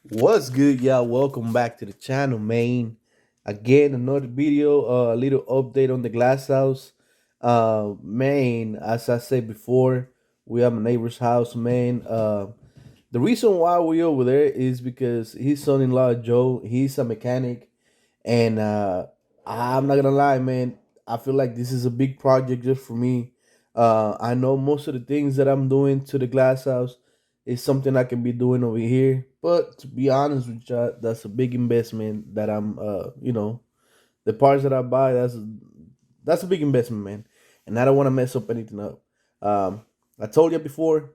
What's good, y'all? Welcome back to the channel, man. Again, another video, a little update on the Glasshouse. Man, as I said before, we have a neighbor's house, man. The reason why we over there is because his son-in-law Joe, he's a mechanic, and I'm not gonna lie, man. I feel like this is a big project just for me. I know most of the things that I'm doing to the glass house is something I can be doing over here. But to be honest with you, that's a big investment that the parts that I buy, that's a big investment, man. And I don't want to mess up anything up. I told you before,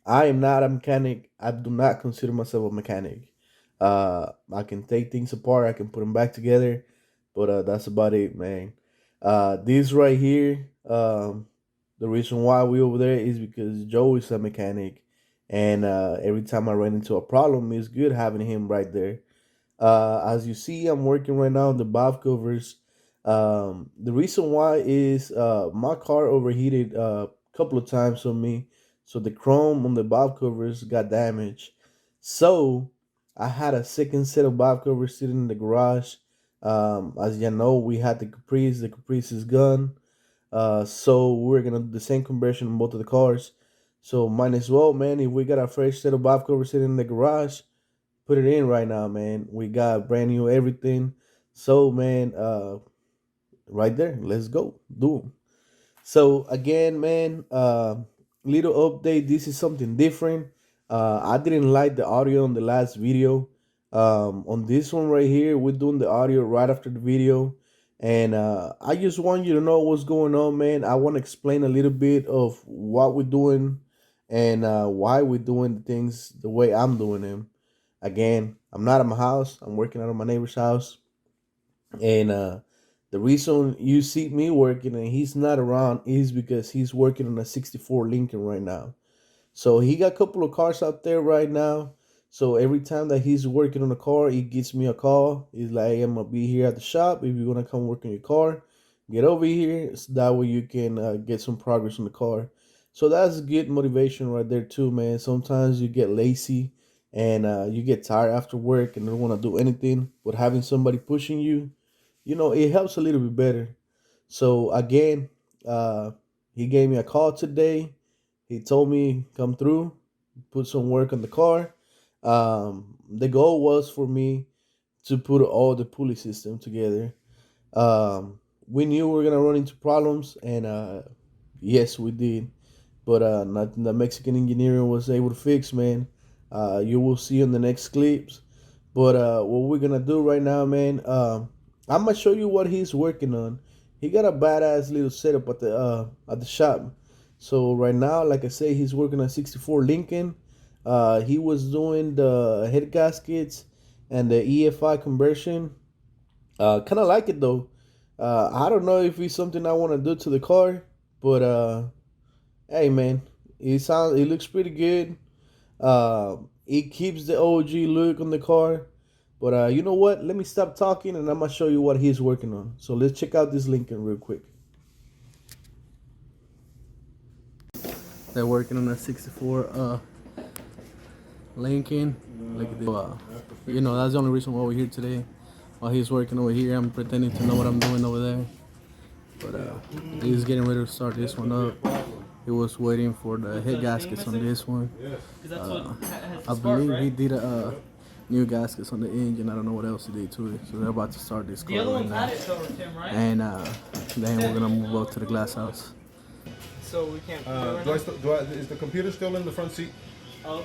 I am not a mechanic. I do not consider myself a mechanic. I can take things apart. I can put them back together, but that's about it, man. This right here, the reason why we over there is because Joe is a mechanic, and every time I run into a problem, it's good having him right there. As you see, I'm working right now on the valve covers. The reason why is my car overheated a couple of times on me, so the chrome on the valve covers got damaged. So I had a second set of valve covers sitting in the garage. As you know, we had the Caprice. The Caprice is gone. So we're gonna do the same conversion on both of the cars. So might as well, man. If we got a fresh set of valve covers sitting in the garage, put it in right now, man. We got brand new everything. So man, right there, let's go do 'em. So again, man, little update. This is something different. I didn't like the audio on the last video. On this one right here, we're doing the audio right after the video, and I just want you to know what's going on, man. I want to explain a little bit of what we're doing and why we're doing the things the way I'm doing them. Again, I'm not at my house. I'm working out of my neighbor's house, and the reason you see me working and he's not around is because he's working on a '64 Lincoln right now. So he got a couple of cars out there right now. So every time that he's working on a car, he gives me a call. He's like, "Hey, I'm gonna be here at the shop. If you wanna come work on your car, get over here. So that way you can get some progress on the car." So that's good motivation right there too, man. Sometimes you get lazy and you get tired after work and don't want to do anything. But having somebody pushing you, it helps a little bit better. So again, uh, he gave me a call today. He told me come through, put some work on the car. The goal was for me to put all the pulley system together. We knew we were gonna run into problems, and yes, we did. But nothing that Mexican engineering was able to fix, man. You will see in the next clips. But what we're gonna do right now, man, I'm gonna show you what he's working on. He got a badass little setup at the shop. So right now, like I say, he's working on '64 Lincoln. He was doing the head gaskets and the EFI conversion. Kind of like it though. I don't know if it's something I want to do to the car, but hey, man, it looks pretty good. It keeps the OG look on the car. But you know what? Let me stop talking and I'm gonna show you what he's working on. So let's check out this Lincoln real quick. They're working on a '64 Lincoln. Look at this. That's the only reason why we're here today. While he's working over here, I'm pretending to know what I'm doing over there. But he's getting ready to start this one up. He was waiting for the head gaskets on this one. I believe he did a new gaskets on the engine. I don't know what else he did to it. So they're about to start this car right now. And then we're gonna move up to the glass house. So we can't. Is the computer still in the front seat? Of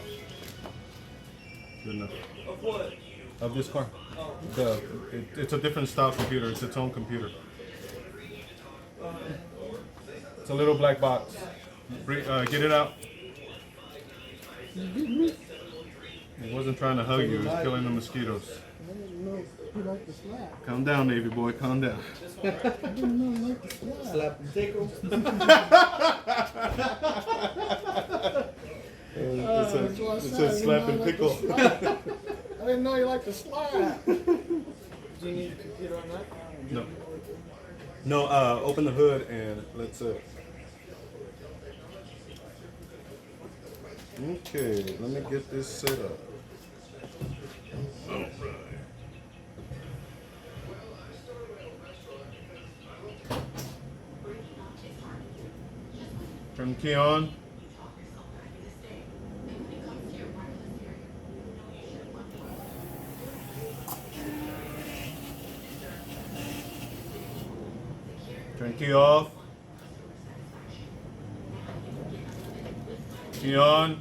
Good enough. what? Of this car. Oh. It's a different style computer. It's its own computer. It's a little black box. Get it out. He wasn't trying to hug you. He was killing the mosquitoes. I didn't know he liked to slap. Calm down, Navy boy. Calm down. I didn't know he liked to slap. Slap and tickle. It says slap and pickle. I didn't know he liked to slap. Do you need a computer on that? No. No, open the hood and let's Okay, let me get this set up. Turn the key on. Turn the key off. Key on.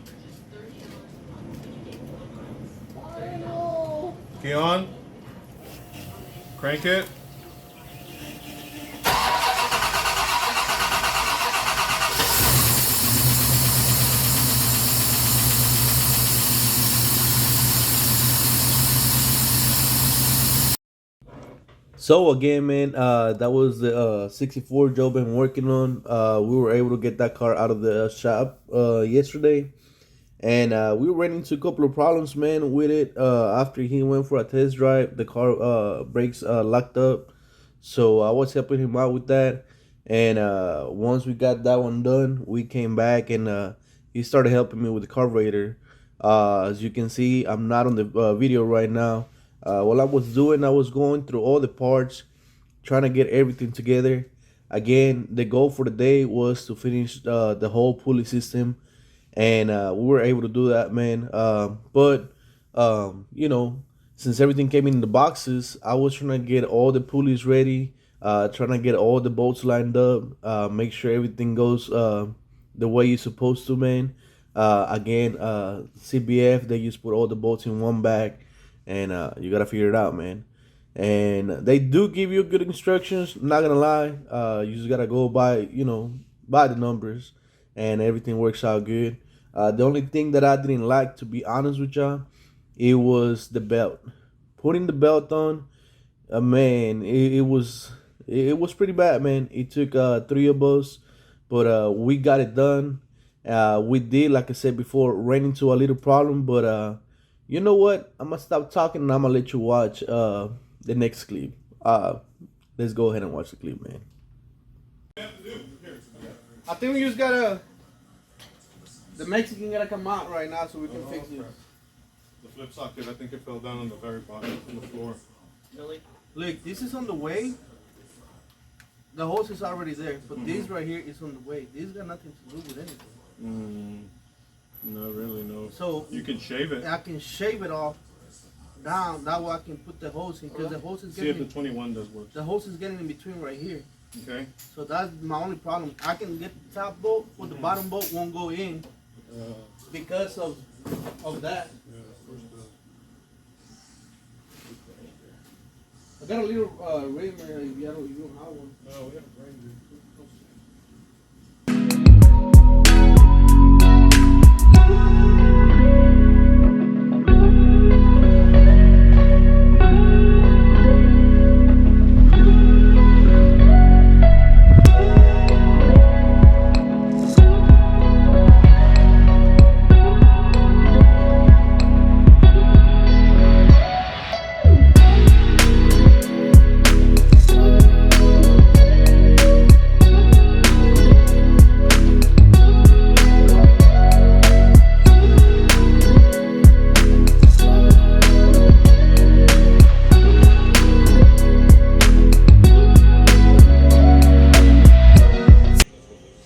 Key on. Crank it. So again, man, that was the 64 Joe been working on. We were able to get that car out of the shop yesterday, and we ran into a couple of problems, man, with it. After he went for a test drive, the car brakes locked up, so I was helping him out with that. And once we got that one done, we came back and he started helping me with the carburetor. As you can see, I'm not on the video right now. What I was doing, I was going through all the parts, trying to get everything together. Again, the goal for the day was to finish the whole pulley system, and we were able to do that, man. But you know, since everything came in the boxes, I was trying to get all the pulleys ready, trying to get all the bolts lined up, make sure everything goes the way you're supposed to, man. Again, CVF, they just put all the bolts in one bag, and you gotta figure it out, man. And they do give you good instructions. Not gonna lie, you just gotta go by, by the numbers, and everything works out good. The only thing that I didn't like, to be honest with y'all, it was the belt. Putting the belt on, man, it was pretty bad, man. It took three of us, but we got it done. We did, like I said before, ran into a little problem, but you know what? I'm gonna stop talking and I'm gonna let you watch the next clip. Let's go ahead and watch the clip, man. I think we just gotta. The Mexican gotta come out right now so we can fix it. The flip socket, I think it fell down on the very bottom of the floor. Really? Look, this is on the way. The hose is already there, but this right here is on the way. This got nothing to do with anything. Not really, no. So you can shave it. I can shave it off down. That way I can put the hose in, because the hose is See if getting. the 21 does work. The hose is getting in between right here. Okay. So that's my only problem. I can get the top bolt, but the bottom bolt won't go in because of that. I got a little rim if you don't have one. No, we have a Ranger.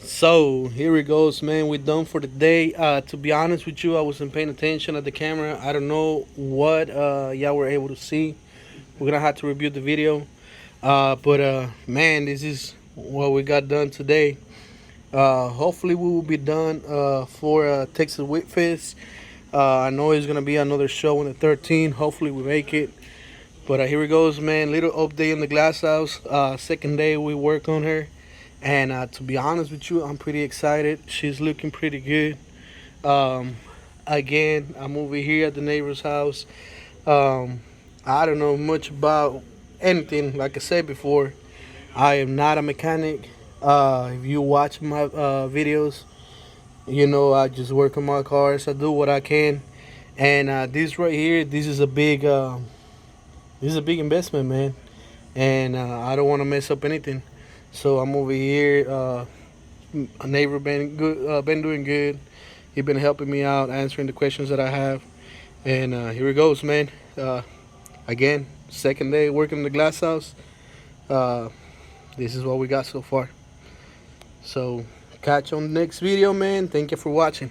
So here it goes, man. We're done for the day. To be honest with you, I wasn't paying attention at the camera. I don't know what y'all were able to see. We're gonna have to review the video. But man, this is what we got done today. Hopefully we will be done for Texas Wheat Fest. I know it's gonna be another show on the 13th. Hopefully we make it. But here it goes, man. Little update on the Glasshouse. Second day we work on her. And to be honest with you, I'm pretty excited. She's looking pretty good. Again, I'm over here at the neighbor's house. I don't know much about anything. Like I said before, I am not a mechanic. If you watch my videos, you know I just work on my cars. I do what I can. And this right here, this is a big investment, man. And I don't want to mess up anything. So I'm over here. A neighbor been good, been doing good. He been helping me out, answering the questions that I have. And here it goes, man. Again, second day working in the Glasshouse. This is what we got so far. So Catch you on the next video, man. Thank you for watching.